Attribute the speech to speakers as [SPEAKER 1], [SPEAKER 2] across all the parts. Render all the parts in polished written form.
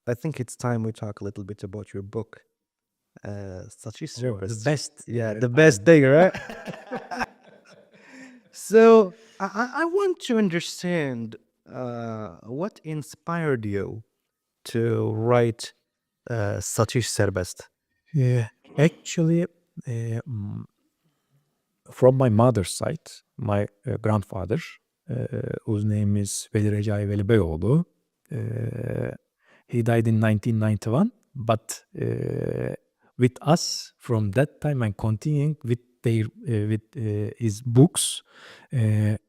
[SPEAKER 1] I think it's time we talk a little bit about your book. Such a
[SPEAKER 2] The
[SPEAKER 1] service.
[SPEAKER 2] best.
[SPEAKER 1] Yeah, the best thing, right? So I want to understand what inspired you to write such a serbest.
[SPEAKER 2] Yeah, actually, from my mother's side, my grandfather, whose name is Veli Recai Veli Beyoğlu, he died in 1991, but with us from that time and continuing with his books,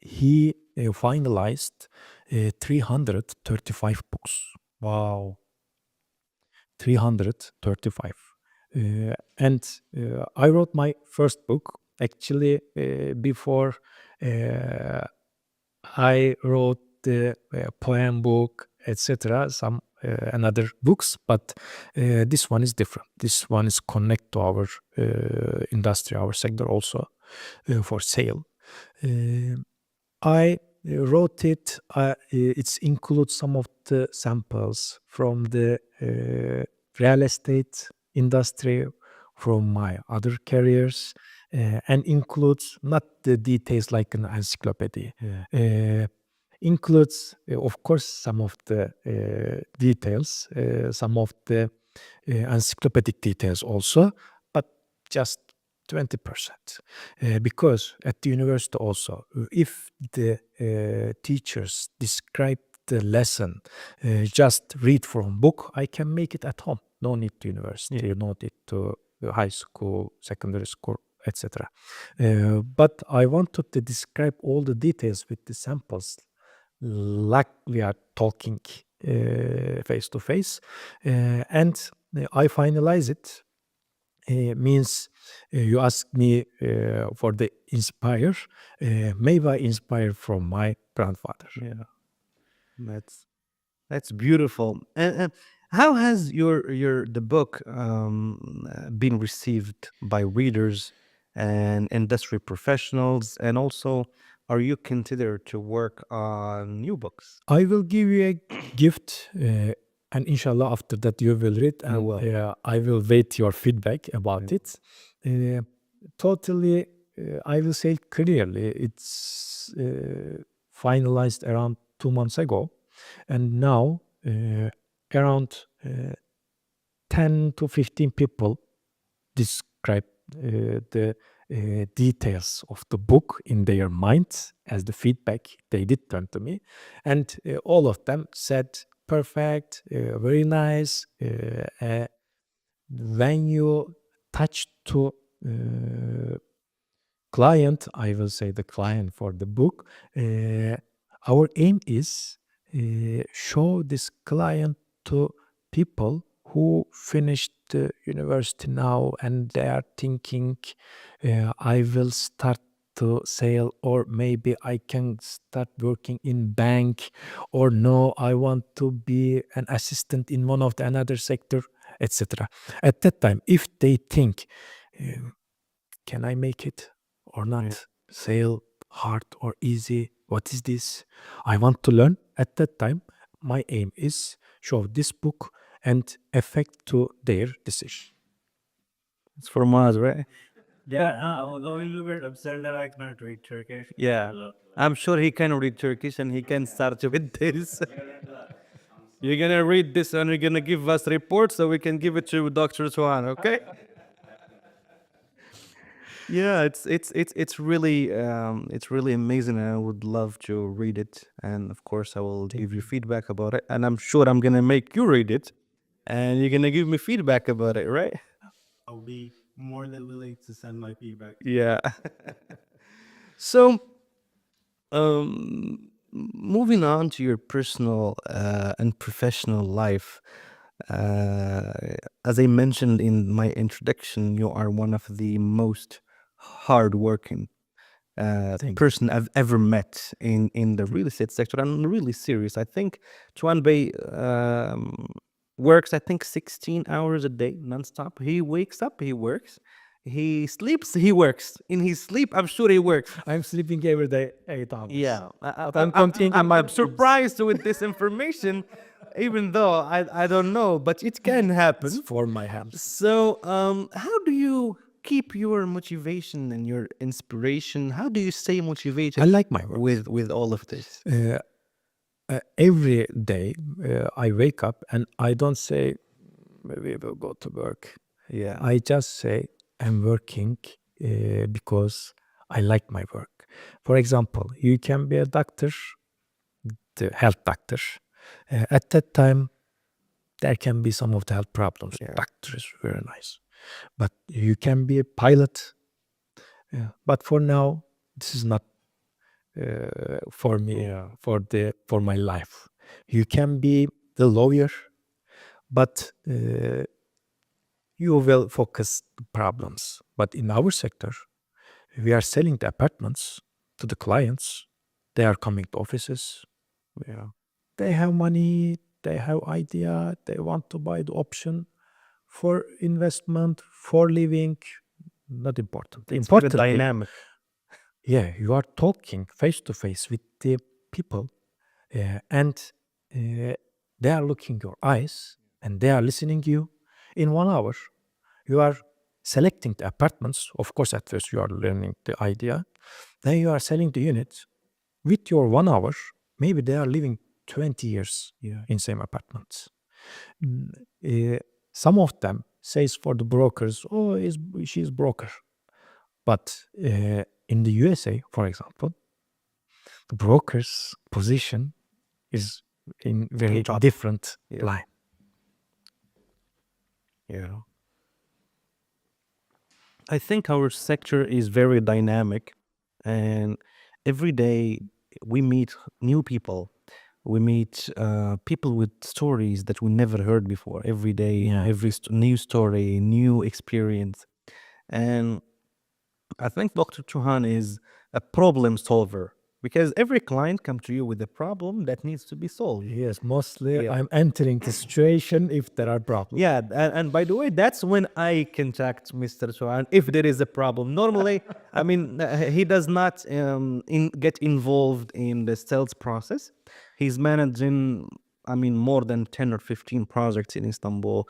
[SPEAKER 2] he finalized 335 books.
[SPEAKER 1] Wow.
[SPEAKER 2] 335. And I wrote my first book actually before I wrote the poem book, etc. Some another books, but this one is different. This one is connect to our industry, our sector also for sale. I wrote it. It includes some of the samples from the real estate industry, from my other careers, and includes not the details like an encyclopedia. Includes, of course, some of the details, some of the encyclopedic details also, but just 20%. Because at the university also, if the teachers describe the lesson, just read from book, I can make it at home. No need to university, no need to high school, secondary school, etc. But I wanted to describe all the details with the samples, like we are talking face to face, and I finalize it. Means you ask me for the inspire. Maybe I inspire from my grandfather.
[SPEAKER 1] Yeah, that's beautiful. And how has the book been received by readers and industry professionals? And also, are you considered to work on new books?
[SPEAKER 2] I will give you a gift, and inshallah after that you will read, and I will wait your feedback about it. Totally, I will say clearly, it's finalized around 2 months ago, and now around 10 to 15 people describe the details of the book in their minds as the feedback they did turn to me, and all of them said perfect, very nice. When you touch to client, I will say the client for the book, our aim is show this client to people who finished the university now and they are thinking I will start to sale, or maybe I can start working in bank, or no, I want to be an assistant in one of the another sector, etc. At that time, if they think can I make it or not, sale hard or easy, what is this, I want to learn. At that time my aim is show this book and affect to their decision.
[SPEAKER 1] It's for Maz, right?
[SPEAKER 3] Yeah, I'm saying that I cannot read Turkish.
[SPEAKER 1] Yeah, I'm sure he can read Turkish and he can start with this. You're gonna read this and you're gonna give us report so we can give it to Dr. Tuğhan, okay? Yeah, it's really amazing, and I would love to read it. And of course, I will give you feedback about it. And I'm sure I'm gonna make you read it, and you're gonna give me feedback about it, right?
[SPEAKER 3] I'll be more than willing to send my feedback.
[SPEAKER 1] Yeah. So, moving on to your personal and professional life, as I mentioned in my introduction, you are one of the most hardworking person I've ever met in the real estate sector. I'm really serious. I think Tuğhan Bey works, I think, 16 hours a day nonstop. He wakes up, he works. He sleeps, he works. In his sleep, I'm sure he works.
[SPEAKER 2] I'm sleeping every day 8 hours.
[SPEAKER 1] Yeah,
[SPEAKER 2] I'm
[SPEAKER 1] I'm surprised with this information. Even though I don't know, but it can happen.
[SPEAKER 2] It's for my health.
[SPEAKER 1] So, how do you keep your motivation and your inspiration? How do you stay motivated?
[SPEAKER 2] I like my work.
[SPEAKER 1] With all of this.
[SPEAKER 2] Every day I wake up and I don't say we will go to work.
[SPEAKER 1] Yeah.
[SPEAKER 2] I just say I'm working because I like my work. For example, you can be a doctor, the health doctor. At that time, there can be some of the health problems.
[SPEAKER 1] Yeah.
[SPEAKER 2] Doctor is very nice, but you can be a pilot. But for now, this is not for me, for my life. You can be the lawyer, but you will focus the problems. But in our sector, we are selling the apartments to the clients. They are coming to offices.
[SPEAKER 1] Yeah.
[SPEAKER 2] They have money. They have idea. They want to buy the option for investment, for living. Not important.
[SPEAKER 1] It's very
[SPEAKER 2] Importantly,
[SPEAKER 1] dynamic.
[SPEAKER 2] yeah, you are talking face to face with the people, and they are looking your eyes and they are listening you. In 1 hour, you are selecting the apartments. Of course, at first you are learning the idea. Then you are selling the unit. With your 1 hour, maybe they are living 20 years in same apartments. Some of them says for the brokers, oh, she's broker. But in the USA, for example, the broker's position is in very
[SPEAKER 1] top.
[SPEAKER 2] different
[SPEAKER 1] Yeah.
[SPEAKER 2] line.
[SPEAKER 1] Yeah. I think our sector is very dynamic, and every day we meet new people. We meet people with stories that we never heard before. Every day,
[SPEAKER 2] Yeah.
[SPEAKER 1] every new story, new experience. And I think Dr. Tuhan is a problem solver because every client comes to you with a problem that needs to be solved.
[SPEAKER 2] Yes, mostly
[SPEAKER 1] Yeah.
[SPEAKER 2] I'm entering the situation if there are problems.
[SPEAKER 1] Yeah, and by the way, that's when I contact Mr. Tuhan if there is a problem. Normally, I mean, he does not get involved in the sales process. He's managing, I mean, more than 10 or 15 projects in Istanbul,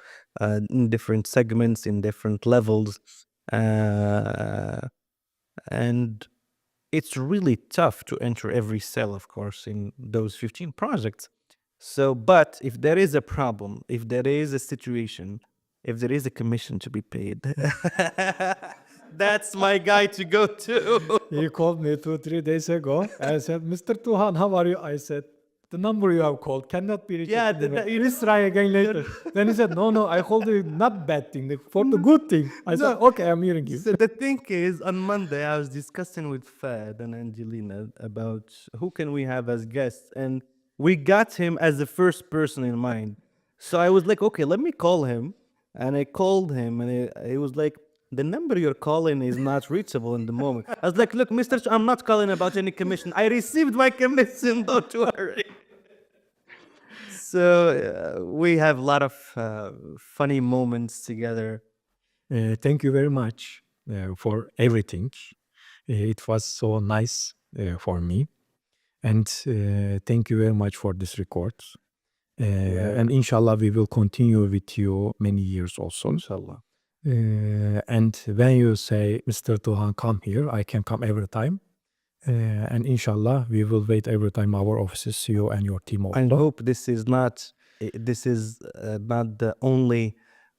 [SPEAKER 1] in different segments, in different levels. And it's really tough to enter every cell, of course, in those 15 projects. So, but if there is a problem, if there is a situation, if there is a commission to be paid, that's my guy to go to.
[SPEAKER 2] He called me 2-3 days ago and said, Mr. Tuhan, how are you? I said, the number you have called cannot be reached.
[SPEAKER 1] Yeah,
[SPEAKER 2] at the moment.
[SPEAKER 1] you-
[SPEAKER 2] Please try again later. Then he said, no, I called you not bad thing, for the good thing. I said, okay, I'm hearing you.
[SPEAKER 1] So the thing is, on Monday, I was discussing with Fad and Angelina about who can we have as guests, and we got him as the first person in mind. So I was like, okay, let me call him, and I called him, and he was like, the number you're calling is not reachable in the moment. I was like, look, Mister, I'm not calling about any commission. I received my commission, don't worry. So we have a lot of funny moments together.
[SPEAKER 2] Thank you very much for everything. It was so nice for me. And thank you very much for this record. And inshallah, we will continue with you many years also.
[SPEAKER 1] Inshallah.
[SPEAKER 2] And when you say, Mr. Tuhan, come here, I can come every time. And inshallah, we will wait every time our offices, you and your team also.
[SPEAKER 1] I hope this is not the only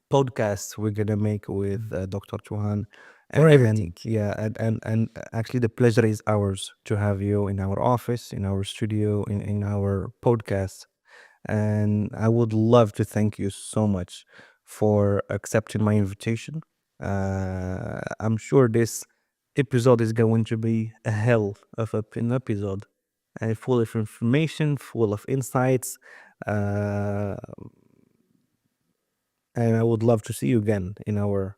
[SPEAKER 1] podcast we're gonna make with Dr. Tuhan.
[SPEAKER 2] For everything.
[SPEAKER 1] And actually the pleasure is ours to have you in our office, in our studio, in our podcast. And I would love to thank you so much for accepting my invitation. I'm sure this episode is going to be a hell of an episode, and full of information, full of insights. And I would love to see you again in our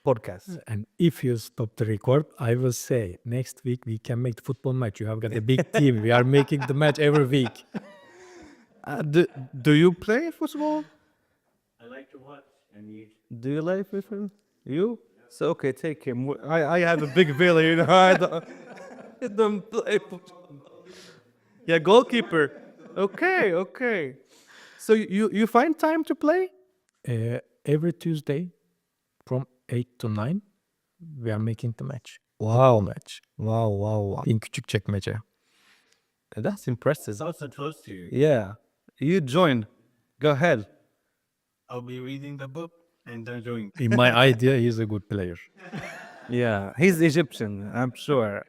[SPEAKER 1] podcast.
[SPEAKER 2] And if you stop the record, I will say next week we can make the football match. You have got a big team. We are making the match every week.
[SPEAKER 1] Do you play football?
[SPEAKER 3] I like to watch and eat.
[SPEAKER 1] Do you like football? You? So okay, take him. I have a big belly, you know. I don't play football. Yeah, goalkeeper. Okay. So you find time to play?
[SPEAKER 2] Every Tuesday from 8 to 9 we are making the match.
[SPEAKER 1] Wow.
[SPEAKER 2] Football match.
[SPEAKER 1] Wow.
[SPEAKER 2] In Küçükçekmece.
[SPEAKER 1] That's impressive.
[SPEAKER 3] It's also close to you.
[SPEAKER 1] Yeah. You join. Go ahead.
[SPEAKER 3] I'll be reading the book and enjoying.
[SPEAKER 2] In my idea, he's a good player.
[SPEAKER 1] Yeah. He's Egyptian, I'm sure.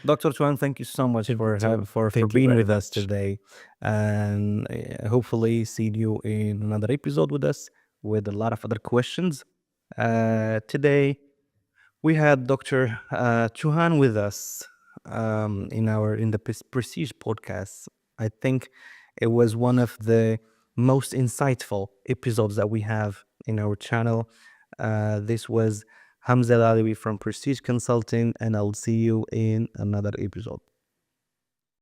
[SPEAKER 1] Dr. Tuğhan, thank you so much for
[SPEAKER 2] Thank you
[SPEAKER 1] being
[SPEAKER 2] very
[SPEAKER 1] with us
[SPEAKER 2] much.
[SPEAKER 1] today. And hopefully see you in another episode with us with a lot of other questions. Today, we had Dr. Tuğhan with us in the Prestige podcast. I think it was one of the most insightful episodes that we have in our channel. This was Hamza Laalioui from Prestige Consulting, and I'll see you in another episode.